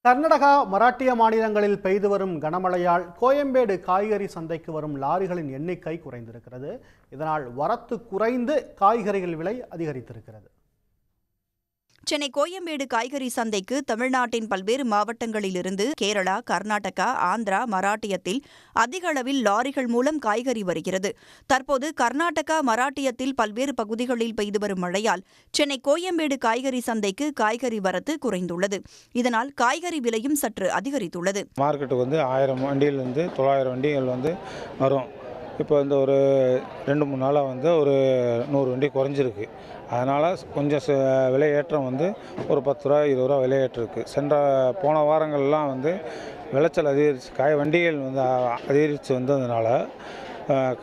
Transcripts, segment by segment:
கர்நாடகா, மராட்டிய மாநிலங்களில் பெய்து வரும் கனமழையால் கோயம்பேடு காய்கறி சந்தைக்கு வரும் லாரிகளின் எண்ணிக்கை குறைந்திருக்கிறது. இதனால் வரத்து குறைந்து காய்கறிகள் விலை அதிகரித்திருக்கிறது. சென்னை கோயம்பேடு காய்கறி சந்தைக்கு தமிழ்நாட்டின் பல்வேறு மாவட்டங்களிலிருந்து கேரளா, கர்நாடகா, ஆந்திரா, மராட்டியத்தில் அதிக அளவில் லாரிகள் மூலம் காய்கறி வருகிறது. தற்போது கர்நாடகா, மராட்டியத்தில் பல்வேறு பகுதிகளில் பெய்து வரும் மழையால் சென்னை கோயம்பேடு காய்கறி சந்தைக்கு காய்கறி வரத்து குறைந்துள்ளது. இதனால் காய்கறி விலையும் சற்று அதிகரித்துள்ளது. மார்க்கெட்டுக்கு 1000 வண்டியிலிருந்து 900 வண்டிகள் வரும். இப்போ ஒரு 2-3 நாளாக ஒரு 100 வண்டி குறைஞ்சிருக்கு. அதனால் கொஞ்சம் விலை ஏற்றம் ஒரு 10 ரூபா 20 ரூபா விலை ஏற்றம் இருக்குது. போன வாரங்கள்லாம் விளைச்சல் அதிகரித்து வண்டிகள் அதிகரித்து வந்ததுனால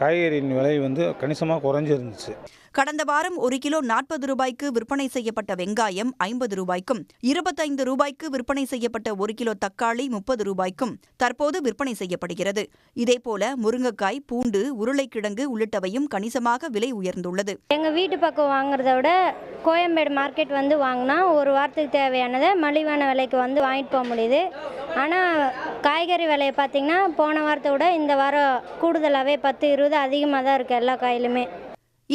காய்கறியின் விலை கணிசமாக குறைஞ்சிருந்துச்சு. கடந்த வாரம் 1 கிலோ 40 ரூபாய்க்கு விற்பனை செய்யப்பட்ட வெங்காயம் 50 ரூபாய்க்கும், 25 ரூபாய்க்கு விற்பனை செய்யப்பட்ட 1 கிலோ தக்காளி 30 ரூபாய்க்கும் தற்போது விற்பனை செய்யப்படுகிறது. இதேபோல முருங்கைக்காய், பூண்டு, உருளைக்கிழங்கு உள்ளிட்டவையும் கணிசமாக விலை உயர்ந்துள்ளது. எங்கள் வீட்டு பக்கம் வாங்குறத விட கோயம்பேடு மார்க்கெட் வாங்கினா ஒரு வாரத்துக்கு தேவையானதை மலிவான விலைக்கு வாங்கிட்டு போக முடியுது. ஆனால் காய்கறி விலையை பார்த்திங்கன்னா போன வாரத்தை விட இந்த வாரம் கூடுதலாகவே 10-20 அதிகமாக தான் இருக்குது எல்லா காயிலுமே.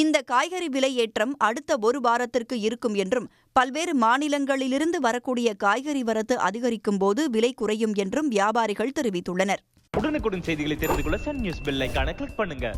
இந்த காய்கறி விலை ஏற்றம் அடுத்த ஒரு வாரத்திற்கு இருக்கும் என்றும், பல்வேறு மாநிலங்களிலிருந்து வரக்கூடிய காய்கறி வரத்து அதிகரிக்கும் போது விலை குறையும் என்றும் வியாபாரிகள் தெரிவித்துள்ளனர். உடனுக்குடன் செய்திகளை தெரிந்து கொள்ள சன் நியூஸ் பெல் ஐகானை கிளிக் பண்ணுங்க.